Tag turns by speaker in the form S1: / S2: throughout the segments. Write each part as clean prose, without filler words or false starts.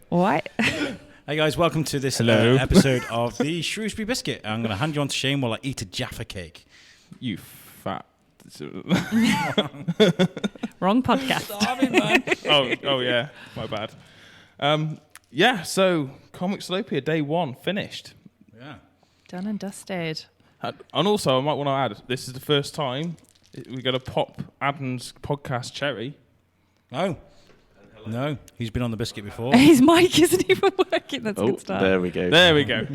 S1: What?
S2: Hey guys, welcome to this episode of the Shrewsbury Biscuit. I'm going to hand you on to Shane while I eat a Jaffa cake.
S3: You fat.
S1: Wrong podcast.
S2: Sorry, man.
S3: Oh yeah, my bad. So Comics Salopia Day 1 finished.
S2: Yeah.
S1: Done and dusted.
S3: And also, I might want to add, this is the first time we're going to pop Adam's podcast cherry.
S2: Oh. No, he's been on the biscuit before.
S1: His mic isn't even working. That's a good start.
S4: There we go.
S3: There we go.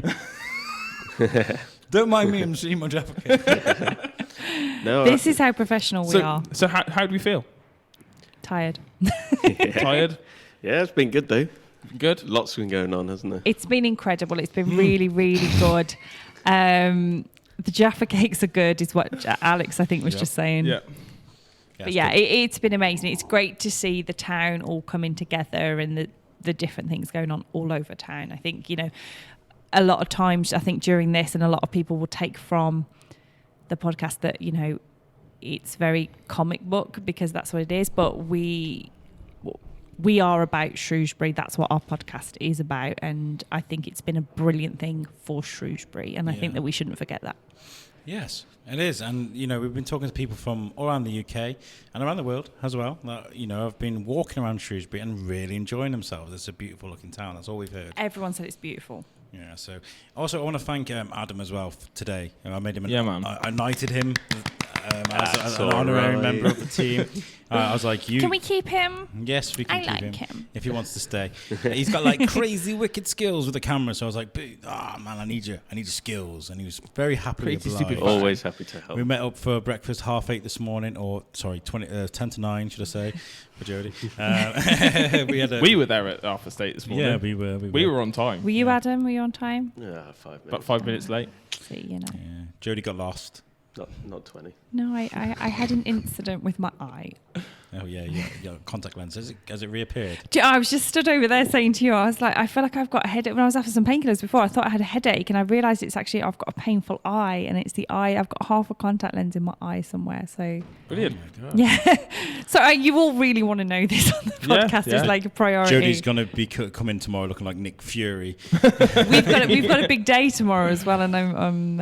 S2: Don't mind me, I'm seeing my Jaffa cake.
S4: No,
S1: This is how professional we are.
S3: So how do we feel?
S1: Tired.
S3: Tired?
S4: Yeah, it's been good though.
S3: Good?
S4: Lots been going on, hasn't there?
S1: It's been incredible. It's been really, really good. The Jaffa cakes are good, is what Alex, I think, was just saying.
S3: Yeah.
S1: But yeah, it's been amazing. It's great to see the town all coming together and the different things going on all over town. I think, a lot of times, I think during this, and a lot of people will take from the podcast that, it's very comic book because that's what it is. But we are about Shrewsbury. That's what our podcast is about. And I think it's been a brilliant thing for Shrewsbury. And I think that we shouldn't forget that.
S2: Yes, it is. And, we've been talking to people from all around the UK and around the world as well that, have been walking around Shrewsbury and really enjoying themselves. It's a beautiful looking town. That's all we've heard.
S1: Everyone said it's beautiful.
S2: Yeah, so also I want to thank Adam as well today. I made him I knighted him as an honorary member of the team. I was like,
S1: Can we keep him?
S2: Yes, we can keep
S1: him
S2: if he wants to stay. He's got like crazy wicked skills with the camera, so I was like, man, I need your skills. And he was very happily obliged.
S4: Always happy to help.
S2: We met up for breakfast 8:30 this morning, or sorry, 10 to 9, should I say, for Jodie. We
S3: were there at half a state this morning.
S2: Yeah, we were.
S3: We were on time.
S1: Were you, Adam? Were you on time?
S4: Yeah, 5 minutes.
S3: About 5 minutes late.
S1: See,
S2: Yeah. Jodie got lost.
S4: Not 20.
S1: No, I had an incident with my eye.
S2: Oh yeah, your contact lens. Has it reappeared?
S1: I was just stood over there saying to you, I was like, I feel like I've got a headache. When I was after some painkillers before, I thought I had a headache, and I realised it's actually I've got a painful eye, and it's the eye. I've got half a contact lens in my eye somewhere. So
S3: brilliant.
S2: Oh my God.
S1: Yeah. So you all really want to know this on the podcast. It's like a priority.
S2: Jodie's going to be coming tomorrow looking like Nick Fury.
S1: We've got a big day tomorrow as well, and I'm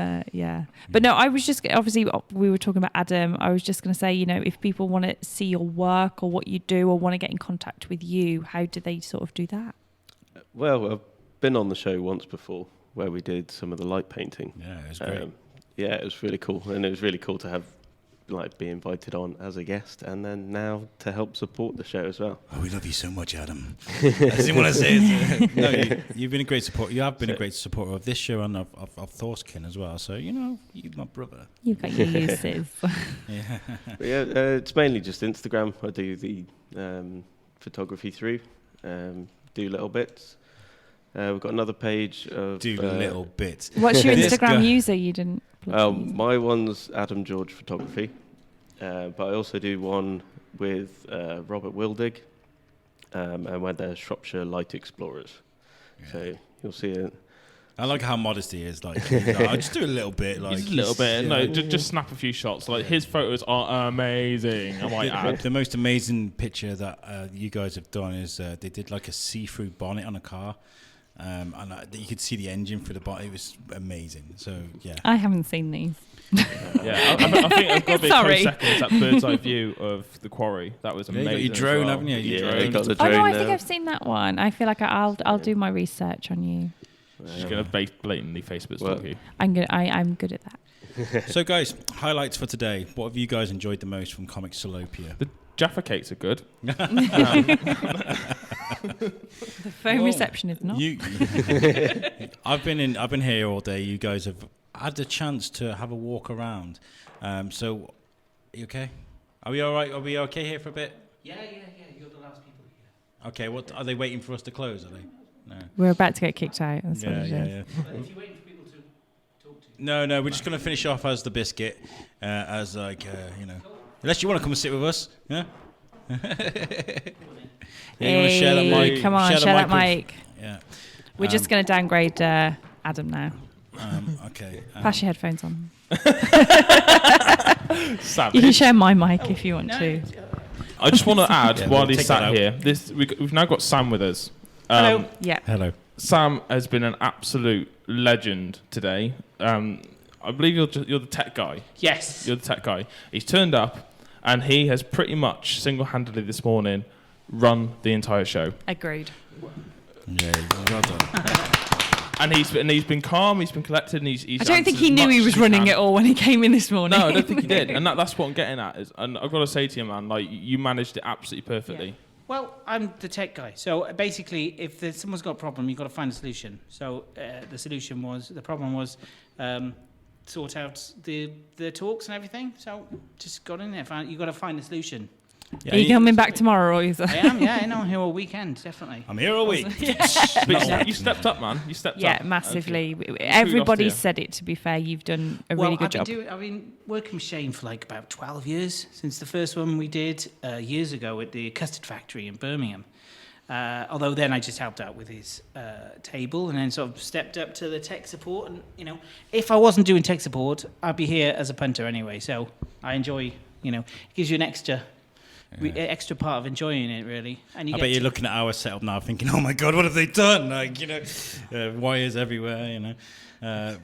S1: But no, I was just obviously we were talking about Adam. I was just going to say, if people want to see your work or what you do or want to get in contact with you, how do they sort of do that?
S4: Well, I've been on the show once before where we did some of the light painting.
S2: Yeah, it was great.
S4: It was really cool, and it was really cool to have be invited on as a guest, and then now to help support the show as well.
S2: Oh, we love you so much, Adam. I didn't want to say it. No, you've been a great support. You have been a great supporter of this show and of Thorskin as well. So you're my brother.
S1: You've got your uses.
S2: Yeah.
S4: It's mainly just Instagram. I do the photography through, do little bits. We've got another page of
S2: little bits.
S1: What's your Instagram user? You didn't.
S4: My one's Adam George Photography, but I also do one with Robert Wildig, and we're the Shropshire Light Explorers. Yeah. So you'll see it.
S2: I like how modest he is. Like, I just do a little bit. Like
S3: just a little bit. No, just snap a few shots. Like his photos are amazing. I might add.
S2: The most amazing picture that you guys have done is they did like a see-through bonnet on a car. And you could see the engine through the bonnet. It was amazing. So yeah,
S1: I haven't seen these.
S3: Yeah, I think I've got to be close seconds. That bird's eye view of the quarry. That was amazing.
S2: You got your drone, haven't you?
S4: You got the drone.
S1: Oh no, I think I've seen that one. I feel like I'll do my research on you.
S3: She's gonna blatantly Facebook stalk you.
S1: I'm good at that.
S2: So guys, highlights for today. What have you guys enjoyed the most from Comics Salopia?
S3: The Jaffa cakes are good.
S1: The phone reception is not.
S2: I've been here all day. You guys have had the chance to have a walk around. So, are you okay? Are we all right? Are we okay here for a bit?
S5: Yeah. You're the last people here.
S2: Okay. What are they waiting for us to close? Are they? No.
S1: We're about to get kicked out. That's
S2: yeah.
S5: If you're waiting for people to talk to you.
S2: No. We're just going to finish off as the biscuit, as unless you want to come and sit with us, yeah.
S1: Hey,
S2: you want to share that mic?
S1: Come on, share that mic.
S2: Yeah.
S1: We're just going to downgrade Adam now.
S2: Okay.
S1: Pass your headphones on.
S3: Savage.
S1: You can share my mic if you want to.
S3: I just want to add,
S2: Yeah,
S3: while
S2: we'll
S3: he's
S2: take that
S3: sat
S2: out.
S3: here, we've now got Sam with us.
S6: Hello.
S1: Yeah.
S2: Hello.
S3: Sam has been an absolute legend today. I believe you're the tech guy.
S6: Yes.
S3: You're the tech guy. He's turned up, and he has pretty much single-handedly this morning run the entire show.
S1: Agreed.
S2: Yeah, well done.
S3: And he's been calm, he's been collected, and he's
S1: I don't think
S3: answered
S1: he
S3: as
S1: knew
S3: much
S1: he
S3: as
S1: was running it all when he came in this morning.
S3: No, I don't think he did. And that's what I'm getting at. And I've got to say to you, man, like, you managed it absolutely perfectly.
S6: Yeah. Well, I'm the tech guy. So basically, if someone's got a problem, you've got to find a solution. So the problem was sort out the talks and everything. So just got in there. You've got to find a solution.
S2: Yeah,
S1: Are you coming back tomorrow, or is
S6: I am, yeah. I know. I'm here all weekend, definitely.
S2: I'm here all week.
S3: But you stepped up, man. You stepped up.
S1: Yeah, massively.
S3: Kudos
S1: Everybody
S3: to you.
S1: said it, to be fair. You've done a really good job.
S6: I've been working with Shane for like about 12 years, since the first one we did years ago at the Custard Factory in Birmingham. Although then I just helped out with his table and then sort of stepped up to the tech support. And, you know, if I wasn't doing tech support, I'd be here as a punter anyway. So I enjoy, you know, it gives you an extra part of enjoying it, really. And
S2: I bet you're looking at our setup now thinking, oh my God, what have they done? Like, you know, wires everywhere, you know.
S1: Yeah,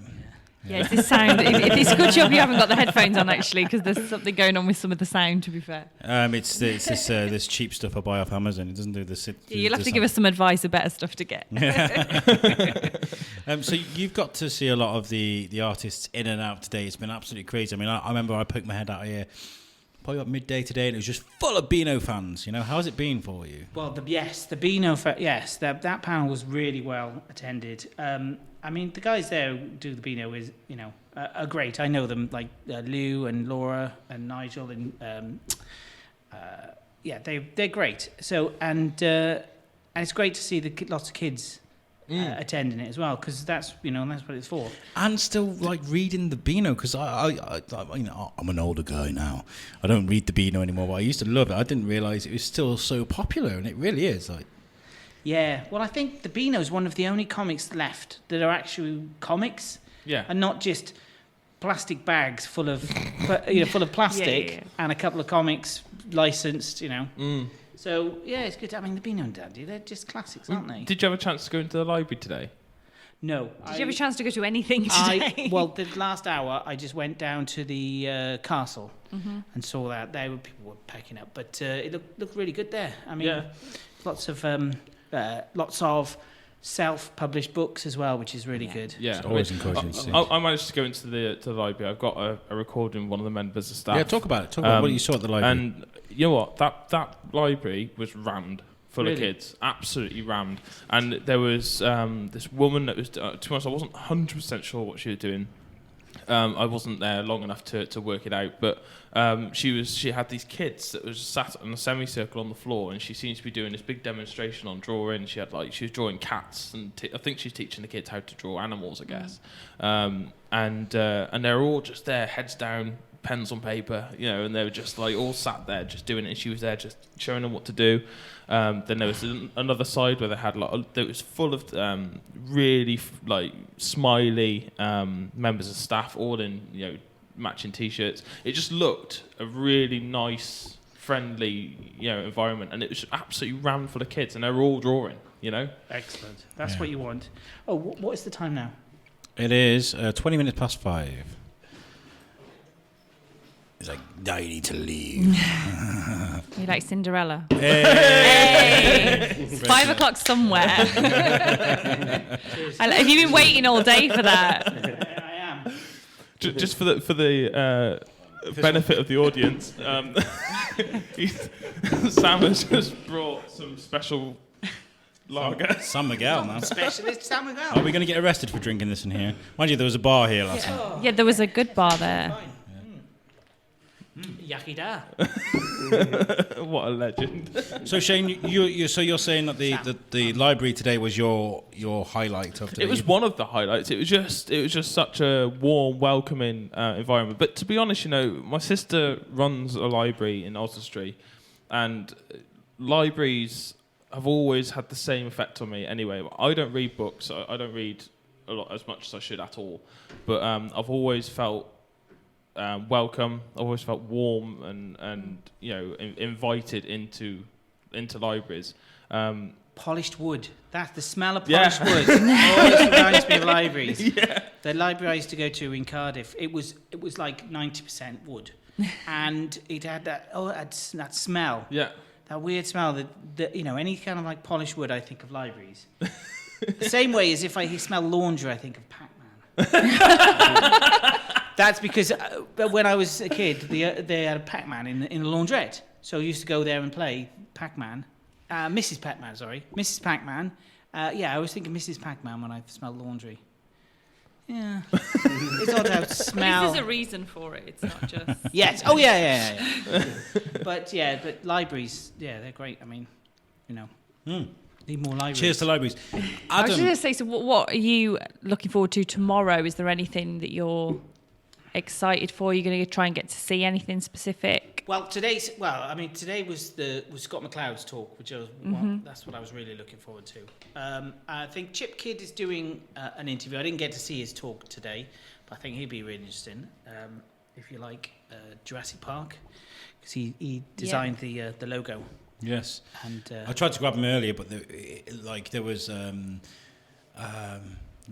S1: it's this sound. It's a good job you haven't got the headphones on, actually, because there's something going on with some of the sound, to be fair.
S2: It's this cheap stuff I buy off Amazon. It doesn't do the...
S1: Yeah, you'll have to give us some advice of better stuff to get.
S2: So you've got to see a lot of the artists in and out today. It's been absolutely crazy. I mean, I remember I poked my head out here probably about midday today, and it was just full of Beano fans. You know, how's it been for you?
S6: Well, the Beano, that panel was really well attended. I mean, the guys there who do the Beano are great. I know them, like Lou and Laura and Nigel, and they're great. So and it's great to see lots of kids attending it as well, because that's what it's for.
S2: And still like reading the Beano, because I'm an older guy now. I don't read the Beano anymore, but I used to love it. I didn't realise it was still so popular, and it really is. Like,
S6: yeah, well, I think the Beano is one of the only comics left that are actually comics, and not just plastic bags full of plastic and a couple of comics licensed, So, yeah, it's good. I mean, the Beano and Dandy, they're just classics, aren't they?
S3: Did you have a chance to go into the library today?
S6: No.
S1: Did you have a chance to go to anything today?
S6: The last hour, I just went down to the castle and saw that. People were packing up, but it looked really good there. I mean, lots of self-published books as well, which is really good.
S3: Yeah,
S2: it's always encouraging to see.
S3: I managed to go into the library. I've got a recording of one of the members of staff.
S2: Yeah, talk about it. Talk about what you saw at the library.
S3: And you know what? That library was rammed full of
S6: Really?
S3: kids, absolutely rammed. And there was this woman that was, to be honest, I wasn't 100% sure what she was doing. I wasn't there long enough to work it out, but she had these kids that was sat in a semicircle on the floor, and she seems to be doing this big demonstration on drawing. She was drawing cats, and I think she's teaching the kids how to draw animals, I guess. And they're all just there, heads down, pens on paper, and they were just like all sat there just doing it, and she was there just showing them what to do. Then there was another side where they had that was full of really smiley members of staff, all in matching t-shirts. It just looked a really nice, friendly environment, and it was absolutely rammed full of kids, and they were all drawing.
S6: Excellent. That's what you want. Oh, what is the time now?
S2: It is 20 minutes past 5. He's like, now you need to leave.
S1: You like Cinderella?
S2: Hey!
S1: It's 5 o'clock somewhere. Have you been waiting all day for that?
S6: I am.
S3: Just for the benefit of the audience, Sam has just brought some special lager.
S2: San Miguel, man.
S6: Specialist Sam Miguel.
S2: Are we going to get arrested for drinking this in here? Mind you, there was a bar here last night.
S1: Yeah, there was a good bar there.
S6: Yakida.
S3: What a legend!
S2: So Shane, you're saying that the library today was your highlight of today.
S3: It was one of the highlights. It was just such a warm, welcoming environment. But to be honest, my sister runs a library in Oswestry, and libraries have always had the same effect on me. Anyway, I don't read books. I don't read a lot as much as I should at all. But I've always felt welcome. I always felt warm and invited into libraries.
S6: Polished wood. That's the smell of polished wood. Always reminds me of libraries.
S3: Yeah.
S6: The library I used to go to in Cardiff, it was like 90% wood, and it had that smell.
S3: Yeah.
S6: That weird smell that any kind of like polished wood, I think of libraries. The same way as if I smell laundry, I think of Pac-Man. That's because when I was a kid, they had a Pac-Man in a laundrette, so I used to go there and play Pac-Man. Mrs. Pac-Man. I always think of Mrs. Pac-Man when I smell laundry. Yeah. It's odd how it smells.
S1: There's a reason for it. It's not just...
S6: Yes. Oh, yeah. But libraries, they're great. I mean, need more libraries.
S2: Cheers to libraries. Adam,
S1: I was just going to say, so what are you looking forward to tomorrow? Is there anything that you're excited for? Are you going to try and get to see anything specific?
S6: Well, today was Scott McLeod's talk, which that's what I was really looking forward to. I think Chip Kidd is doing an interview. I didn't get to see his talk today, but I think he'd be really interesting. If you like Jurassic Park, because he designed the logo.
S2: Yes.
S6: And
S2: I tried to grab him earlier, but there was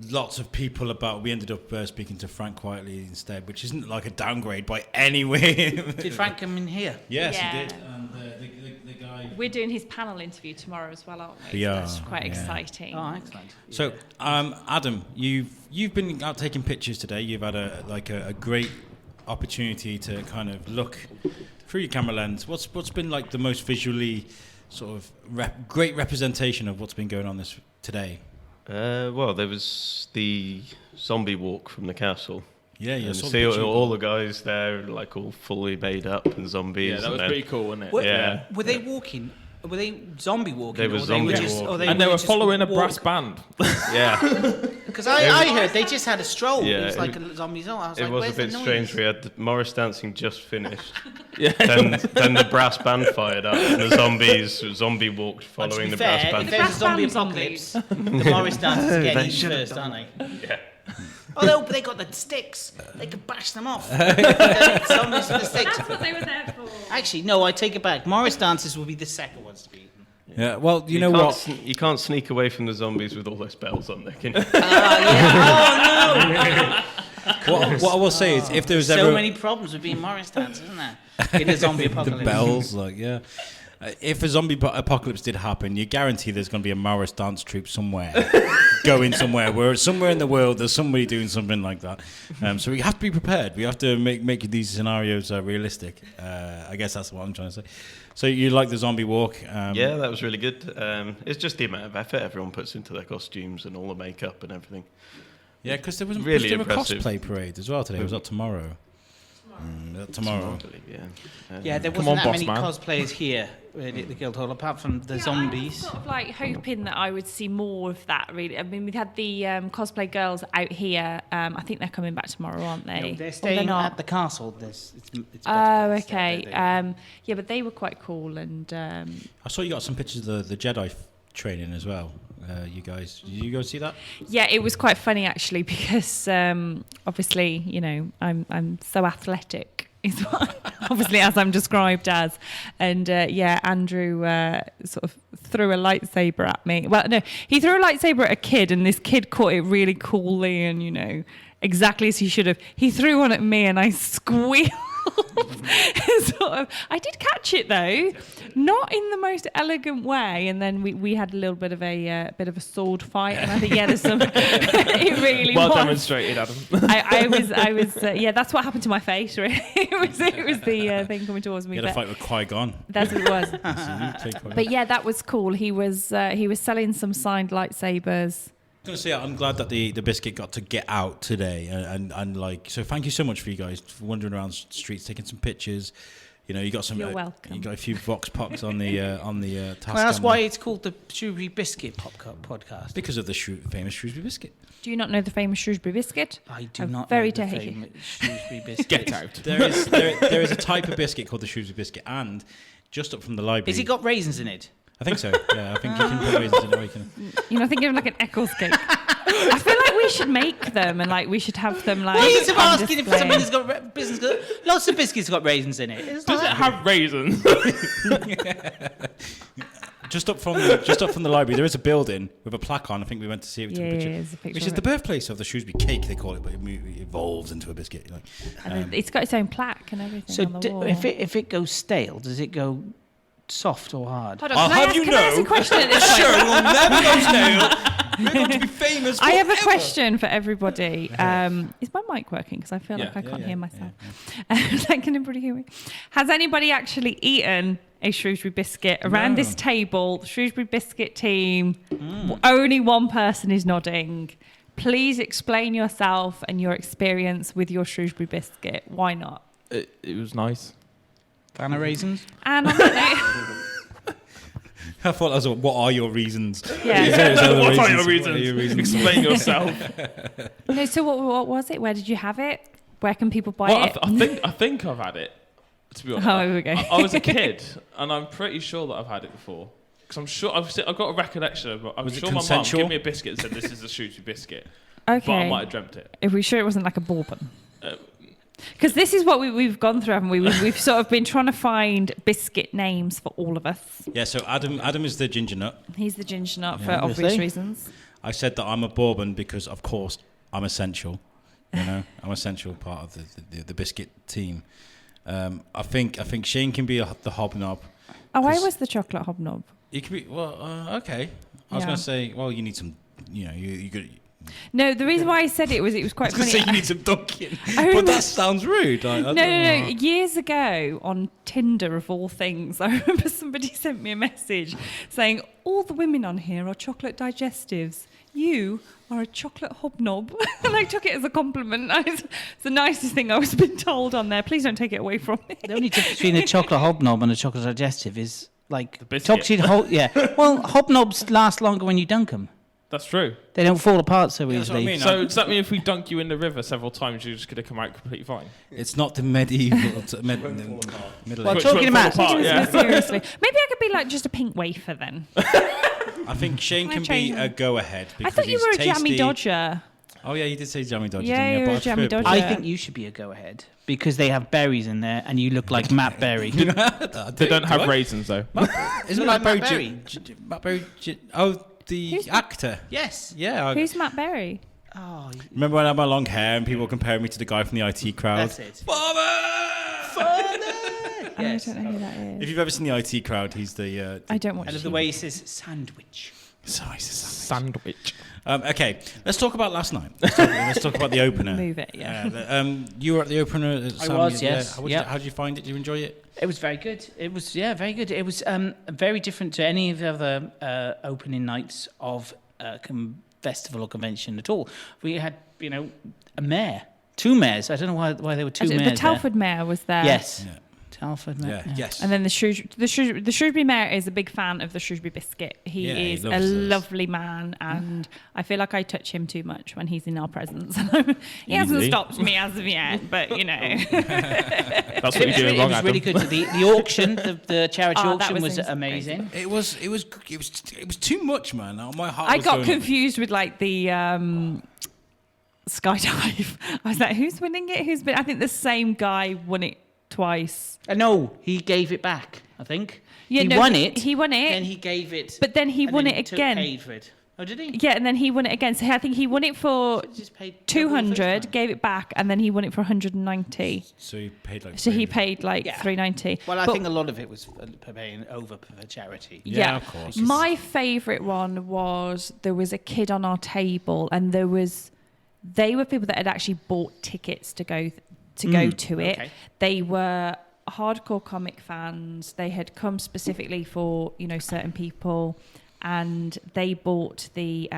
S2: lots of people about. We ended up speaking to Frank quietly instead, which isn't like a downgrade by any way.
S6: Did Frank come in here?
S2: Yes, he did. And the guy.
S1: We're doing his panel interview tomorrow as well, aren't we?
S2: We are.
S1: That's quite exciting.
S6: Oh, excellent.
S2: So, Adam, you've been out taking pictures today. You've had a great opportunity to kind of look through your camera lens. What's been like the most visually sort of great representation of what's been going on today?
S4: Well, there was the zombie walk from the castle.
S2: Yeah, you
S4: see all the guys there, like all fully made up and zombies.
S3: Yeah, that was pretty cool, wasn't it?
S6: Were they walking? Were they zombie walking?
S4: They were zombie walking.
S3: And they were following a brass band.
S4: Yeah.
S6: Because I heard they just had a stroll.
S4: Yeah,
S6: it was like a zombie zone. I was
S4: it
S6: like,
S4: was
S6: where's
S4: a bit
S6: the noise?
S4: strange. We had the Morris dancing just finished.
S3: Yeah.
S4: Then the brass band fired up, and the zombie walked following the brass band.
S6: If there's a zombie apocalypse, the Morris dancers get eaten first, aren't they?
S4: Yeah.
S6: Although they got the sticks, they could bash them off. Zombies with the sticks.
S1: That's what they were there for.
S6: Actually, no, I take it back. Morris dancers will be the second ones to be eaten.
S2: Yeah, well, you know
S4: can't
S2: what?
S4: You can't sneak away from the zombies with all those bells on there, can you?
S2: What I will say is, if there's
S6: so
S2: ever
S6: many problems with being Morris dancers, isn't there? In a zombie apocalypse.
S2: the bells, if a zombie apocalypse did happen, you guarantee there's going to be a Morris dance troupe somewhere, going somewhere. Where somewhere in the world there's somebody doing something like that. So we have to be prepared. We have to make these scenarios realistic. I guess that's what I'm trying to say. So you like the zombie walk?
S4: Yeah, that was really good. It's just the amount of effort everyone puts into their costumes and all the makeup and everything.
S2: Yeah, because there was
S4: really
S2: a
S4: impressive
S2: cosplay parade as well today. Was that tomorrow? Tomorrow.
S4: I believe,
S6: Yeah, there
S3: Come
S6: wasn't
S3: on,
S6: that many
S3: boss man.
S6: cosplayers here at the Guildhall, apart from the zombies.
S1: I was sort of like hoping that I would see more of that, really. I mean, we had the cosplay girls out here. I think they're coming back tomorrow, aren't they?
S6: No, they're
S1: Or
S6: staying
S1: not?
S6: at the castle. It's
S1: Okay. Yeah, but they were quite cool. And
S2: I saw you got some pictures of the Jedi training as well. You guys, did you go see that?
S1: yeah, it was quite funny actually because obviously, I'm so athletic. Is what, obviously as I'm described as, and Andrew sort of threw a lightsaber at me. Well, no, he threw a lightsaber at a kid, and this kid caught it really coolly, and exactly as he should have. He threw one at me, and I squealed. I did catch it though, not in the most elegant way, and then we had a little bit of a sword fight, and I think there's some. It really
S3: well
S1: was.
S3: demonstrated, Adam.
S1: I was that's what happened to my face. Really, it was the thing coming towards me.
S2: You had a fight with Qui-Gon.
S1: That's what it was. But yeah, that was cool. He was selling some signed lightsabers.
S2: I was going to say, I'm glad that the Biscuit got to get out today, and so thank you so much for you guys for wandering around streets, taking some pictures. You got some.
S1: You're welcome.
S2: You got a few vox pops on the task.
S6: Well, that's why it's called the Shrewsbury Biscuit podcast.
S2: Because of the famous Shrewsbury Biscuit.
S1: Do you not know the famous Shrewsbury Biscuit?
S6: I do
S1: I'm
S6: not
S1: very
S6: know the
S1: taken.
S6: famous Shrewsbury Biscuit.
S3: Get out.
S2: There is a type of biscuit called the Shrewsbury Biscuit, and just up from the library.
S6: Has it got raisins in it?
S2: I think so. Yeah, I think you can put raisins in it.
S1: You're not thinking of like an Eccles cake. I feel like we should make them and like we should have them like.
S6: Why are you so
S1: on
S6: asking if
S1: display.
S6: somebody's got business? Lots of biscuits got raisins in it. It's
S3: Does it
S6: like-
S3: have raisins?
S2: Just up from the library, there is a building with a plaque on. I think we went to see it. We took a picture.
S1: there's a picture
S2: Which
S1: of
S2: is the
S1: it.
S2: birthplace of the Shrewsbury cake, they call it, but it evolves into a biscuit. Like,
S1: And then it's got its own plaque and everything
S6: So
S1: on the wall.
S6: if it goes stale, does it go soft or hard?
S1: Hold on,
S2: I'll
S1: can I
S2: have
S1: ask,
S2: you
S1: can I ask
S2: know,
S1: a question at this point?
S2: Sure, we'll never go stale. We're going to be famous
S1: I have a
S2: forever.
S1: question for everybody. Is my mic working? Because I feel like I can't hear myself. Like, can anybody hear me? Has anybody actually eaten a Shrewsbury biscuit around this table? The Shrewsbury biscuit team. Only one person is nodding. Please explain yourself and your experience with your Shrewsbury biscuit. Why not?
S3: It was nice.
S6: Fan of raisins?
S1: And on that
S2: I thought that was what are your reasons?
S1: note, yeah.
S3: What are your reasons? Explain yourself.
S1: No, so what was it? Where did you have it? Where can people buy
S3: Well,
S1: it?
S3: I think I've had it. To be honest,
S1: Oh, here we go.
S3: I was a kid, and I'm pretty sure that I've had it before. Because I'm sure I've got a recollection of. I'm
S2: Was it
S3: sure my mum
S2: consensual?
S3: gave me a biscuit and said, "This is a Shrewsbury biscuit,"
S1: Okay.
S3: but I might have dreamt it.
S1: Are we sure it wasn't like a bourbon?
S3: Uh,
S1: Because this is what we've gone through, haven't we? We've sort of been trying to find biscuit names for all of us.
S2: Yeah, so Adam is the ginger nut.
S1: He's the ginger nut for
S2: Yeah.
S1: obvious
S6: Obviously.
S1: reasons.
S2: I said that I'm a bourbon because, of course, I'm essential. You know, I'm essential part of the biscuit team. I think Shane can be the hobnob.
S1: Oh, I
S2: 'Cause-
S1: was the chocolate hobnob.
S2: You can be okay. I was
S1: Yeah.
S2: going to say, well, you need some. You know, you could.
S1: No, the reason why I said it was quite
S2: I was going
S1: funny.
S2: to say you need some dunking,
S1: I
S2: but
S1: remember-
S2: that sounds rude.
S1: No. Years ago on Tinder, of all things, I remember somebody sent me a message saying, all the women on here are chocolate digestives. You are a chocolate hobnob. And I took it as a compliment. It's the nicest thing I've been told on there. Please don't take it away from me.
S6: The only difference between a chocolate hobnob and a chocolate digestive is like
S3: The biscuit.
S6: yeah. Well, hobnobs last longer when you dunk them.
S3: That's true.
S6: They don't fall apart so
S2: That's what I
S6: easily.
S2: mean.
S3: So does that mean if we dunk you in the river several times, you're just going to come out completely fine?
S2: It's not the medieval, middle
S6: Well,
S2: age.
S6: talking about
S3: Apart, yeah.
S1: Seriously. Maybe I could be like just a pink wafer then.
S2: I think Shane
S1: Can I
S2: can be
S1: change
S2: a go-ahead.
S1: I
S2: because
S1: thought you
S2: he's
S1: were a
S2: tasty.
S1: jammy dodger.
S2: Oh yeah, you did say jammy dodger.
S1: Yeah,
S2: didn't you?
S1: you
S2: But
S1: were a
S2: I
S1: jammy
S2: prefer-
S1: dodger.
S6: I think you should be a go-ahead because they have berries in there and you look like Matt Berry.
S3: They don't have raisins though.
S2: Isn't
S6: You
S2: Matt
S6: like
S2: Berry?
S6: Matt
S2: Matt Berry. Oh, the
S1: Who's-
S2: actor.
S6: Yes.
S2: Yeah.
S1: Who's Matt Berry?
S6: Oh,
S2: Remember when I had my long hair and people compared me to the guy from the IT crowd?
S6: that's it.
S1: I
S6: Yes.
S1: don't know who that is.
S2: If you've ever seen the IT crowd, he's the.
S1: I don't watch
S6: I love the
S1: TV.
S6: way he says sandwich.
S2: Sorry, it's a sandwich.
S3: Sandwich.
S2: Okay, let's talk about last night. Let's talk about the opener.
S1: Move it, yeah.
S2: You were at the opener. Sam,
S6: was,
S2: yeah.
S6: yes.
S2: How did you find it? Did you enjoy it?
S6: It was very good. It was, very good. It was very different to any of the other opening nights of a festival or convention at all. We had, a mayor, two mayors. I don't know why there were two mayors
S1: The Telford mayor was there.
S6: Yes.
S2: Yeah.
S6: Telford mayor.
S2: Yeah. Yes.
S1: And then the Shrewsbury mayor is a big fan of the Shrewsbury biscuit. He
S2: Yeah, he
S1: is a
S2: loves this.
S1: lovely man, and I feel like I touch him too much when he's in our presence. He hasn't
S3: Easily.
S1: stopped me as of yet, but
S3: That's what
S6: It
S3: you're
S6: was,
S3: doing
S6: really, it
S3: wrong,
S6: was
S3: Adam.
S6: really good. The auction, the charity
S1: Oh, that
S6: auction
S1: was
S6: was amazing.
S2: It was too much, man. My heart.
S1: I
S2: was
S1: got
S2: going-
S1: confused with like the skydive. I was like, who's winning it? Who's been? I think the same guy won it twice.
S6: No, he gave it back, I think.
S1: Yeah,
S6: he
S1: no,
S6: won it.
S1: He won it.
S6: Then he gave it.
S1: But then he
S6: and
S1: won
S6: then
S1: it
S6: took
S1: again.
S6: Paid for it. Oh, did he?
S1: Yeah, and then he won it again. So I think he won it for
S6: He just paid double the first
S1: 200,
S6: time.
S1: gave it back, and then he won it for 190.
S2: So he paid like.
S1: So he
S2: 300.
S1: paid like
S6: Yeah.
S1: 390.
S6: Well, I
S1: But-
S6: think a lot of it was paying over for charity.
S2: Yeah, of course.
S1: My favourite one was there was a kid on our table, and they were people that had actually bought tickets to go to it.
S6: okay.
S1: They were hardcore comic fans. They had come specifically for certain people, and they bought the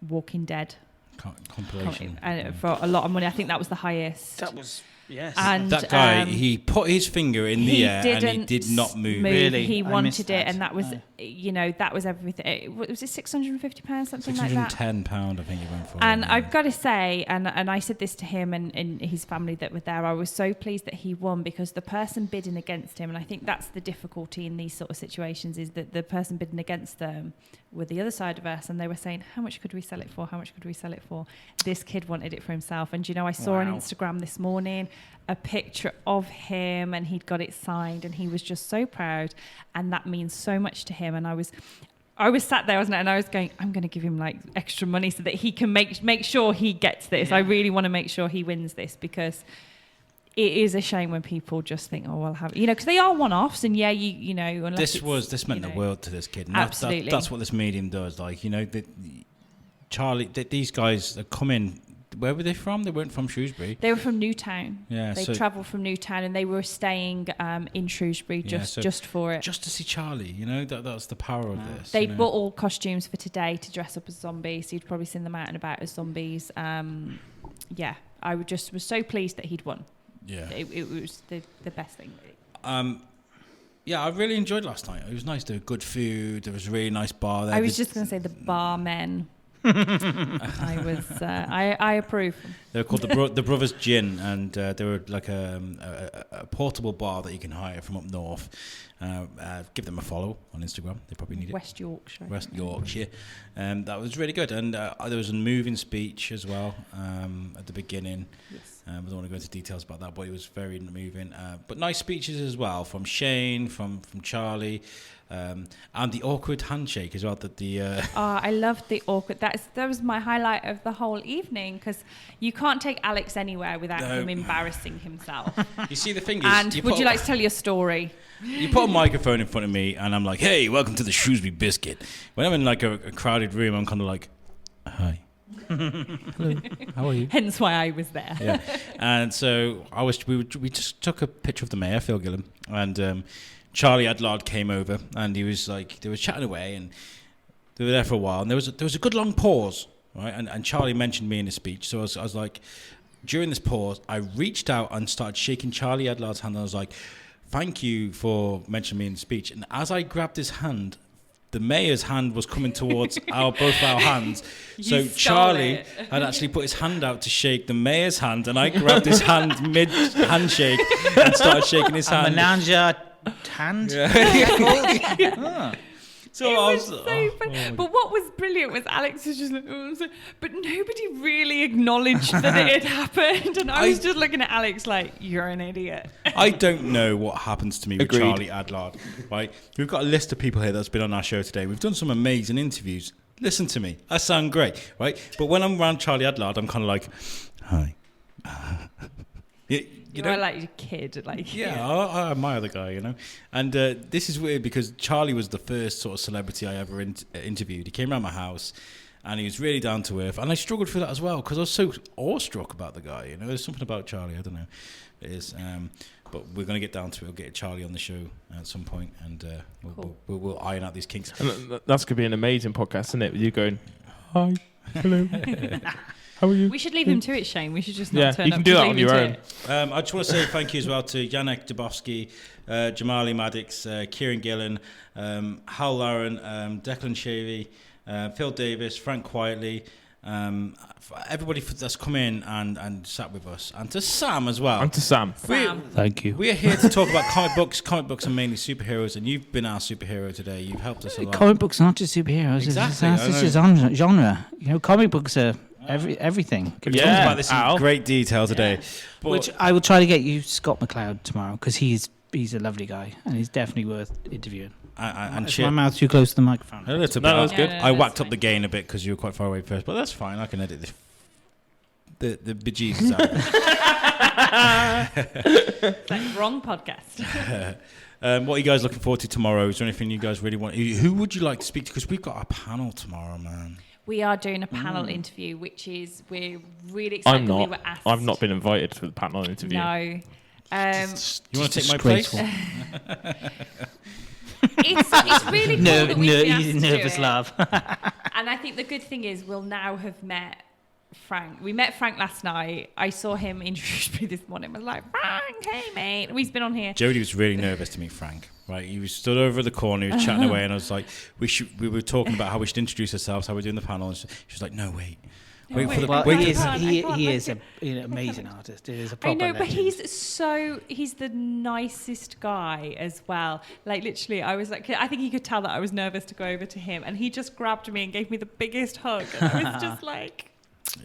S1: Walking Dead
S2: Compilation.
S1: comic, for a lot of money. I think that was the highest.
S6: That was Yes.
S1: And
S2: that guy, he put his finger in the air and he did not move.
S6: Really?
S1: He
S6: I
S1: wanted
S6: missed
S1: it,
S6: that.
S1: and that was,
S6: Oh.
S1: that was everything. Was it £650, something like that?
S2: £610, I think he went for.
S1: And I've got to say, and I said this to him and his family that were there, I was so pleased that he won, because the person bidding against him, and I think that's the difficulty in these sort of situations, is that the person bidding against them were the other side of us, and they were saying, how much could we sell it for? How much could we sell it for? This kid wanted it for himself. And, I saw on Instagram this morning a picture of him, and he'd got it signed, and he was just so proud, and that means so much to him. And I was sat there, wasn't it? And I was going, I'm going to give him like extra money so that he can make sure he gets this. Yeah. I really want to make sure he wins this, because it is a shame when people just think, oh, I'll have, because they are one-offs, and unless
S2: this meant the world to this kid. And
S1: absolutely.
S2: That's what this medium does. Like, Charlie, these guys are coming. Where were they from? They weren't from Shrewsbury.
S1: They were from Newtown.
S2: Yeah,
S1: they travelled from Newtown, and they were staying in Shrewsbury just for it.
S2: Just to see Charlie, that's the power of this.
S1: They bought all costumes for today to dress up as zombies. So you'd probably seen them out and about as zombies. I was so pleased that he'd won. Yeah, it was the best thing.
S2: Yeah, I really enjoyed last night. It was nice. There was good food. There was a really nice bar there.
S1: I was just going to say the barmen. I approve.
S2: They were called the Brothers Gin, and they were like a portable bar that you can hire from up north. Give them a follow on Instagram. They probably need it.
S1: West Yorkshire.
S2: That was really good. And there was a moving speech as well at the beginning. Yes. I don't want to go into details about that, but it was very moving. But nice speeches as well from Shane, from Charlie. And the awkward handshake as well.
S1: I loved the awkward. That was my highlight of the whole evening, because you can't take Alex anywhere without him embarrassing himself.
S2: You see, the thing is,
S1: and would you like to tell your story?
S2: You put a microphone in front of me, and I'm like, "Hey, welcome to the Shrewsbury Biscuit." When I'm in like a crowded room, I'm kind of like, "Hi." Hello, how are you?
S1: Hence why I was there.
S2: Yeah, and so we just took a picture of the mayor, Phil Gillam, and Charlie Adlard came over, and he was like, they were chatting away, and they were there for a while, and there was a good long pause, right? And Charlie mentioned me in his speech, so I was like, during this pause, I reached out and started shaking Charlie Adlard's hand, and I was like, "Thank you for mentioning me in the speech." And as I grabbed his hand, the mayor's hand was coming towards both our hands. So Charlie had actually put his hand out to shake the mayor's hand, and I grabbed his hand mid-handshake and started shaking his hand.
S6: Menager hand?
S2: Yeah. So
S1: it was so funny. But what was brilliant was Alex was just like, but nobody really acknowledged that it had happened. And I was just looking at Alex like, you're an idiot.
S2: I don't know what happens to me with Charlie Adlard. Right? We've got a list of people here that's been on our show today. We've done some amazing interviews. Listen to me. I sound great, right? But when I'm around Charlie Adlard, I'm kind of like, "Hi."
S1: You're like a kid, like
S2: I admire the guy, And this is weird, because Charlie was the first sort of celebrity I ever interviewed. He came around my house, and he was really down to earth, and I struggled through that as well, because I was so awestruck about the guy. There's something about Charlie, I don't know, it is. But we're going to get down to it. We'll get Charlie on the show at some point, and we'll iron out these kinks.
S3: And that's going to be an amazing podcast, isn't it? With you going, "Hi, hello." How are you?
S1: We should leave him to it, Shane. We should just not turn up.
S3: You can do that on your own.
S2: I just want to say thank you as well to Yannick Dubovsky, Jamali Maddox, Kieran Gillen, Hal Lauren, Declan Shavey, Phil Davis, Frank Quietly, everybody that's come in and sat with us, and to Sam as well.
S3: And to Sam.
S6: Thank you.
S2: We're here to talk about comic books. Comic books are mainly superheroes, and you've been our superhero today. You've helped us a lot.
S6: Comic books are not just superheroes.
S2: Exactly.
S6: It's just a genre. Comic books are everything.
S2: We've talked about this in great detail today.
S6: Yeah. Which I will try to get you Scott McCloud tomorrow, because he's a lovely guy, and he's definitely worth interviewing.
S2: And
S6: my mouth too close to the microphone.
S2: A little bit.
S3: That was good.
S2: I whacked up the gain a bit because you were quite far away first, but that's fine. I can edit the bejesus out.
S1: Like wrong podcast.
S2: What are you guys looking forward to tomorrow? Is there anything you guys really want? Who would you like to speak to? Because we've got a panel tomorrow, man.
S1: We are doing a panel interview, which we're really excited.
S3: I'm
S1: We were asked.
S3: I've not been invited to the panel interview.
S1: No.
S2: You want to take my place?
S1: It's really cool that we've been asked to do
S6: nervous
S1: it.
S6: laugh.
S1: And I think the good thing is we'll now have met Frank. We met Frank last night. I saw him introduce me this morning. I was like, Frank, hey mate. He's been on here.
S2: Jodie was really nervous to meet Frank. Right, he was stood over the corner, he was chatting away, and I was like, we were talking about how we should introduce ourselves, how we're doing the panel. And she was like, no, wait. Wait for the
S6: Well,
S2: wait
S6: he
S2: for the-
S6: he is an amazing artist. He is a proper
S1: I know, but
S6: legend.
S1: he's the nicest guy as well. Like literally, I was like, I think he could tell that I was nervous to go over to him, and he just grabbed me and gave me the biggest hug. And I was just like,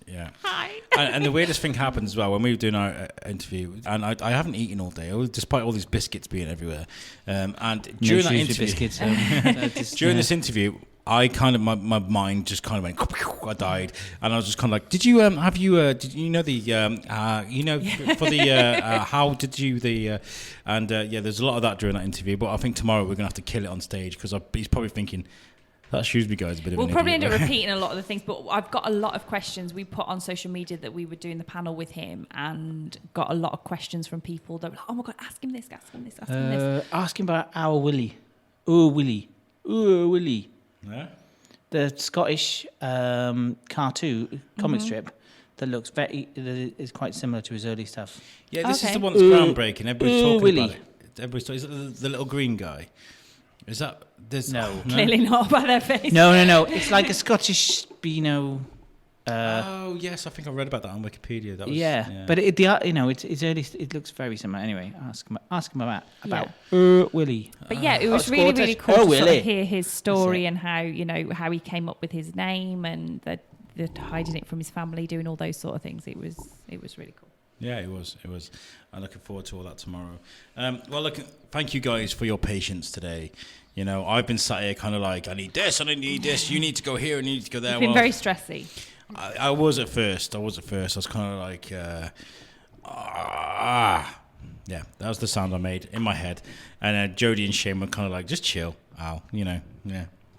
S2: yeah.
S1: hi.
S2: And the weirdest thing happened as well when we were doing our interview, and I haven't eaten all day, despite all these biscuits being everywhere. And during that interview,
S6: biscuits,
S2: during this interview, I kind of my mind just kind of went. I died, and I was just kind of like, "Did you have you did you know the for the how did you the and yeah, there's a lot of that during that interview. But I think tomorrow we're gonna have to kill it on stage because he's probably thinking that Shrewsbury guy's a bit of
S1: We'll
S2: an
S1: probably
S2: idiot.
S1: end up repeating a lot of the things, but I've got a lot of questions. We put on social media that we were doing the panel with him, and got a lot of questions from people that were like, "Oh my god, ask him this, ask him this, ask him this."
S6: Ask him about our Willie. Willie.
S2: Yeah?
S6: The Scottish cartoon comic strip that looks that is quite similar to his early stuff.
S2: Yeah, this is
S1: Okay.
S2: the one that's groundbreaking. Everybody's talking
S6: Willie.
S2: about it. Everybody's talking, is it the little green guy? Is that there's
S6: No.
S1: Clearly not by their face.
S6: No. It's like a Scottish Beano.
S2: Oh yes, I think I read about that on Wikipedia. That was,
S6: Yeah, but it's early. It looks very similar. Anyway, ask him about Willie.
S1: But yeah, it was
S6: Oh,
S1: really,
S6: Scottish.
S1: really cool
S6: Oh,
S1: to sort
S6: really?
S1: of hear his story
S6: That's it.
S1: and how he came up with his name and the hiding it from his family, doing all those sort of things. It was really cool.
S2: Yeah, it was. I'm looking forward to all that tomorrow. Well, look, thank you guys for your patience today. You know, I've been sat here kind of like, I need this, and I need this. You need to go here, and you need to go there.
S1: It's been very stressy.
S2: I was at first. I was kind of like, yeah, that was the sound I made in my head. And Jodie and Shane were kind of like, just chill, Al, yeah.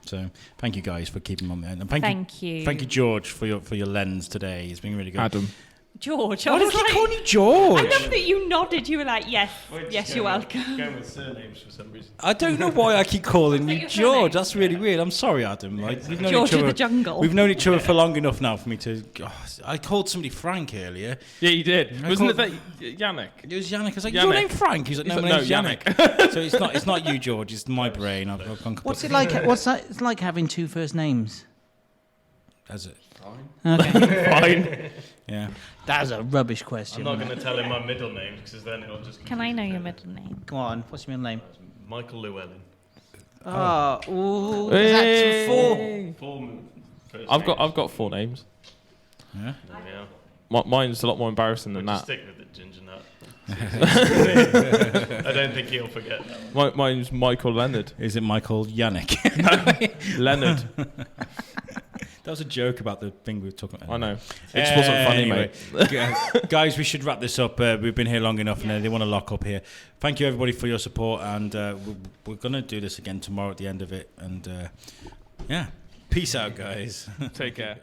S2: So thank you guys for keeping on there. And thank you, George, for your lens today. It's been really good.
S3: Adam.
S1: George,
S2: Why do I keep calling you George?
S1: I love that you nodded. You were like, yes, you're welcome.
S3: Going with surnames for some reason.
S2: I don't know why I keep calling you
S1: your
S2: George.
S1: surname?
S2: That's really weird. I'm sorry, Adam. Like we've known
S1: George
S2: each
S1: of
S2: other.
S1: the jungle.
S2: We've known each other for long enough now for me to. I called somebody Frank earlier.
S3: Yeah, you did. Wasn't it that Yannick?
S2: It was Yannick. I was like,
S3: Yannick.
S2: your name Frank? He's like, no,
S3: He's
S2: my
S3: like,
S2: name's
S3: no,
S2: Yannick. So it's not you, George. It's my brain. I've gone
S6: What's it like? What's that? It's like having two first names.
S2: That's it.
S6: Okay,
S3: Fine.
S2: Yeah.
S6: that was a rubbish question.
S7: I'm not going to tell him my middle name because then it'll just.
S1: Can I know your middle name?
S6: Come on, what's your middle name?
S7: Michael Llewellyn.
S6: Ooh, that's four.
S7: Full first
S3: I've
S7: name.
S3: got 4 names.
S2: Yeah.
S7: Yeah.
S3: Mine's a lot more embarrassing than
S7: Just
S3: that.
S7: stick with it, Ginger Nut. I don't think he'll forget that one.
S3: Mine's Michael Leonard.
S2: Is it Michael Yannick?
S3: Leonard.
S2: That was a joke about the thing we were talking about.
S3: I know. It just wasn't funny,
S2: Anyway,
S3: mate.
S2: guys, we should wrap this up. We've been here long enough, and they want to lock up here. Thank you, everybody, for your support, and we're going to do this again tomorrow at the end of it. And yeah, peace out, guys.
S3: Take care.